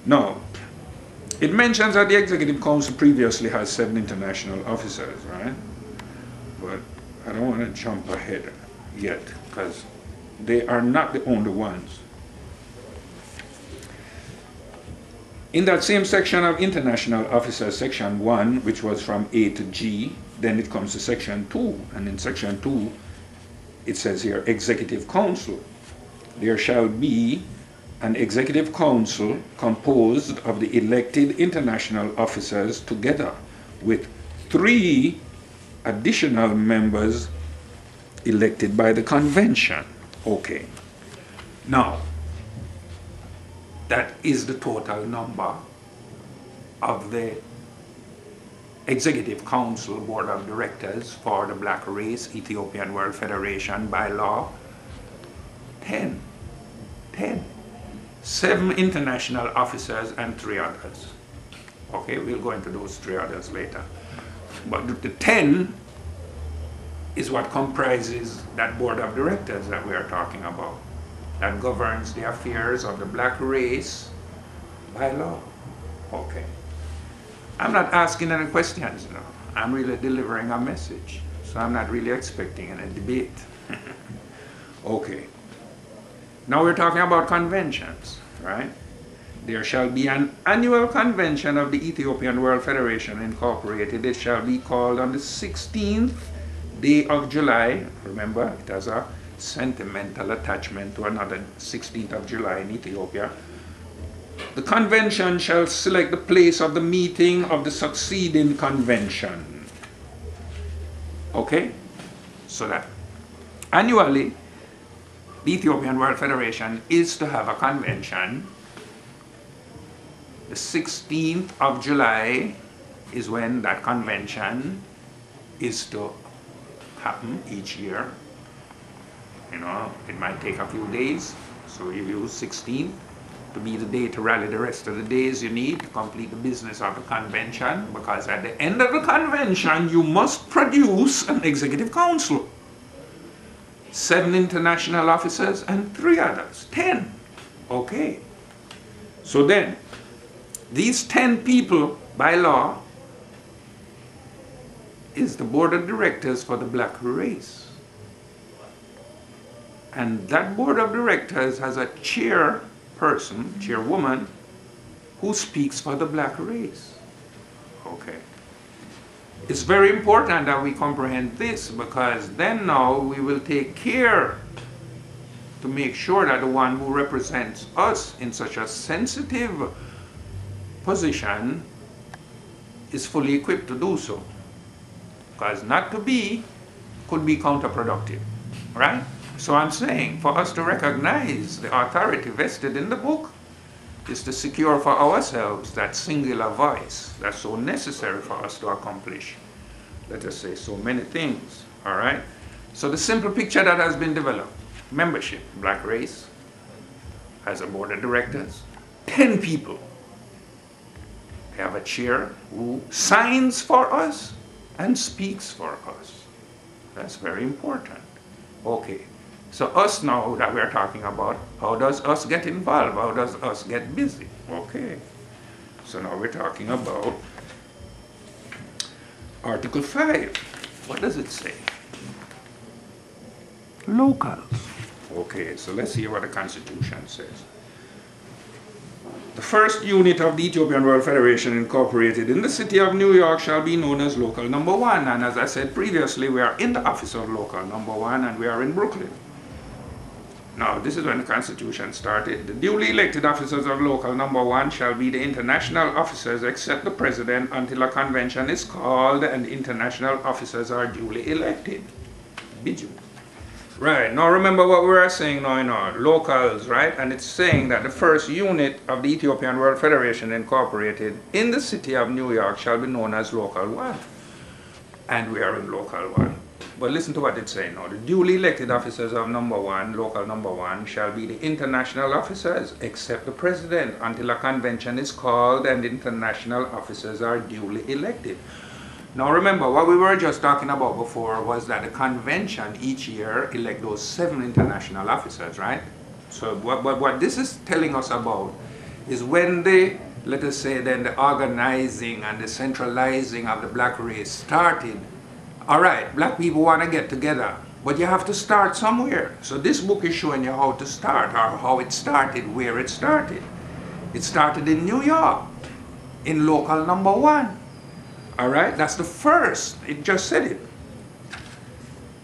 Now, it mentions that the Executive Council previously has 7 international officers, right? But I don't want to jump ahead yet, because they are not the only ones. In that same section of international officers, section 1, which was from A to G, then it comes to section 2, and in section 2, it says here, Executive Council. There shall be an Executive Council composed of the elected international officers together with 3 additional members elected by the convention. Okay. Now, that is the total number of the Executive Council Board of Directors for the Black Race Ethiopian World Federation by law. 10. 7 international officers and 3 others. Okay, we'll go into those 3 others later. But the 10 is what comprises that board of directors that we are talking about, that governs the affairs of the black race by law. Okay. I'm not asking any questions now. I'm really delivering a message. So I'm not really expecting any debate. Okay. Now we're talking about conventions, right? There shall be an annual convention of the Ethiopian World Federation Incorporated. It shall be called on the 16th day of July. Remember, it has a sentimental attachment to another 16th of July in Ethiopia. The convention shall select the place of the meeting of the succeeding convention. Okay? So that annually, the Ethiopian World Federation is to have a convention. The 16th of July is when that convention is to happen each year. You know, it might take a few days, so you use 16th to be the day to rally the rest of the days you need to complete the business of the convention, because at the end of the convention you must produce an executive council. 7 international officers and 3 others. 10. Okay. So then, these 10 people by law is the board of directors for the black race. And that board of directors has a chairperson, chairwoman, who speaks for the black race. Okay. It's very important that we comprehend this, because then now we will take care to make sure that the one who represents us in such a sensitive position is fully equipped to do so. Because not to be could be counterproductive, right? So I'm saying for us to recognize the authority vested in the book is to secure for ourselves that singular voice that's so necessary for us to accomplish, let us say, so many things, all right? So the simple picture that has been developed, membership, black race, has a board of directors, 10 people. We have a chair who signs for us and speaks for us. That's very important. Okay. So us now that we're talking about, how does us get involved? How does us get busy? Okay. So now we're talking about Article 5. What does it say? Locals. Okay, so let's see what the Constitution says. The first unit of the Ethiopian World Federation Incorporated in the city of New York shall be known as Local Number 1. And as I said previously, we are in the office of Local Number 1 and we are in Brooklyn. Now, this is when the Constitution started. The duly elected officers of Local Number 1 shall be the international officers except the President until a convention is called and international officers are duly elected. Biju. Right, now remember what we were saying now in our locals, right? And it's saying that the first unit of the Ethiopian World Federation Incorporated in the city of New York shall be known as Local 1. And we are in Local 1. But listen to what it's saying now. The duly elected officers of Number 1, Local Number 1, shall be the international officers except the President until a convention is called and international officers are duly elected. Now remember, what we were just talking about before was that the convention each year elect those 7 international officers, right? So what this is telling us about is when the, let us say then, the organizing and the centralizing of the black race started. All right, black people want to get together, but you have to start somewhere. So this book is showing you how to start, or how it started, where it started. It started in New York, in local number 1. All right, that's the first, it just said it.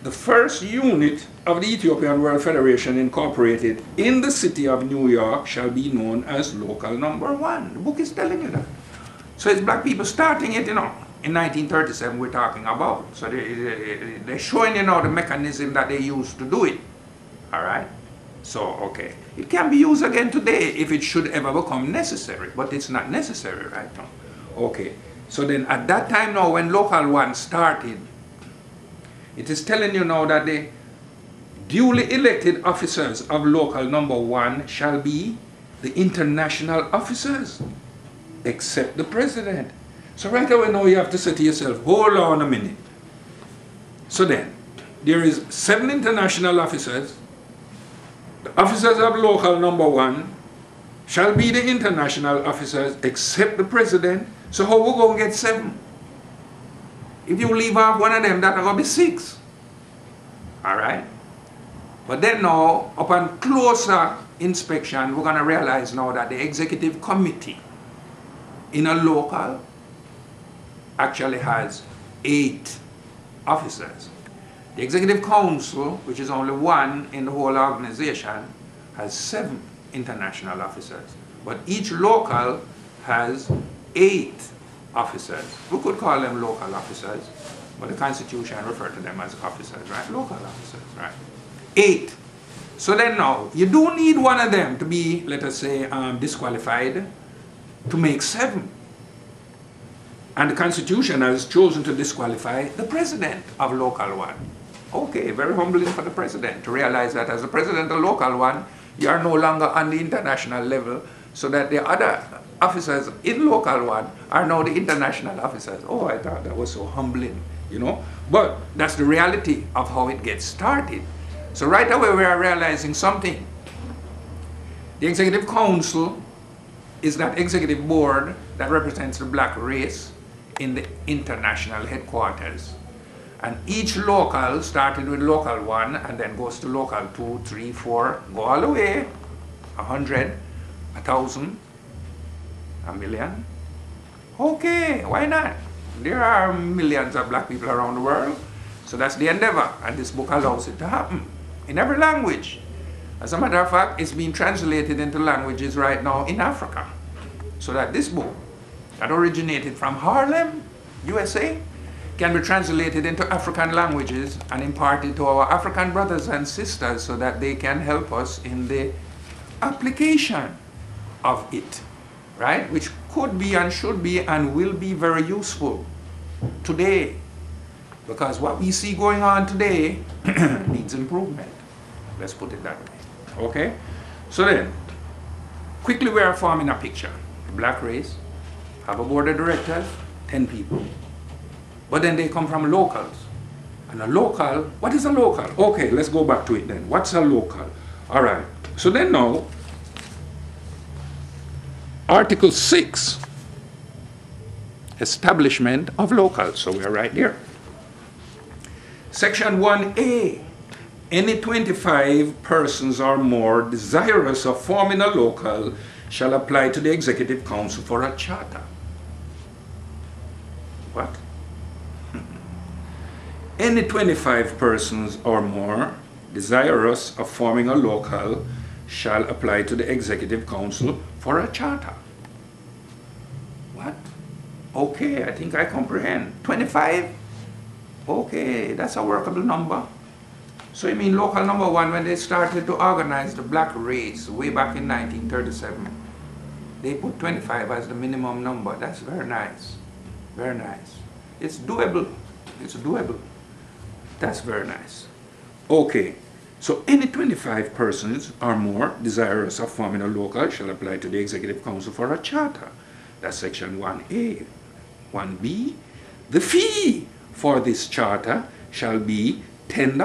The first unit of the Ethiopian World Federation incorporated in the city of New York shall be known as local number 1. The book is telling you that. So it's black people starting it, you know. In 1937 we're talking about. So they're showing you now the mechanism that they used to do it. All right? So, okay. It can be used again today if it should ever become necessary. But it's not necessary right now. Okay. So then at that time now when local 1 started, it is telling you now that the duly elected officers of local number 1 shall be the international officers, except the president. So right away now you have to say to yourself, hold on a minute. So then, there is 7 international officers. The officers of local number 1 shall be the international officers, except the president. So how we going to get 7? If you leave off one of them, that's going to be 6. All right? But then now, upon closer inspection, we're going to realize now that the executive committee in a local actually has 8 officers. The executive council, which is only 1 in the whole organization, has 7 international officers. But each local has 8 officers. We could call them local officers, but the Constitution refers to them as officers, right? Local officers, right? 8. So then now, you do need one of them to be, let us say, disqualified to make 7. And the Constitution has chosen to disqualify the president of local 1. Okay, very humbling for the president to realize that as the president of local 1, you are no longer on the international level, so that the other officers in local 1 are now the international officers. Oh, I thought that was so humbling, you know. But that's the reality of how it gets started. So right away we are realizing something. The executive council is that executive board that represents the black race in the international headquarters. And each local started with local 1 and then goes to local 2, 3, 4, go all the way, 100, 1,000, a million. Okay, why not? There are millions of black people around the world. So that's the endeavor, and this book allows it to happen in every language. As a matter of fact, it's being translated into languages right now in Africa. So that this book, that originated from Harlem, USA, can be translated into African languages and imparted to our African brothers and sisters so that they can help us in the application of it, right? Which could be and should be and will be very useful today, because what we see going on today needs improvement. Let's put it that way. Okay? So then, quickly we are forming a picture. The black race have a board of directors, 10 people. But then they come from locals. And a local, what is a local? Okay, let's go back to it then. What's a local? All right. So then now, Article 6, establishment of locals. So we are right there. Section 1A, any 25 persons or more desirous of forming a local shall apply to the Executive Council for a charter. What? Any 25 persons or more desirous of forming a local shall apply to the Executive Council for a charter. What? Okay, I think I comprehend. 25? Okay, that's a workable number. So you mean local number 1, when they started to organize the black race way back in 1937, they put 25 as the minimum number. That's very nice. Very nice. It's doable. It's doable. That's very nice. Okay, so any 25 persons or more desirous of forming a local shall apply to the Executive Council for a charter. That's section 1A. 1B, the fee for this charter shall be $10.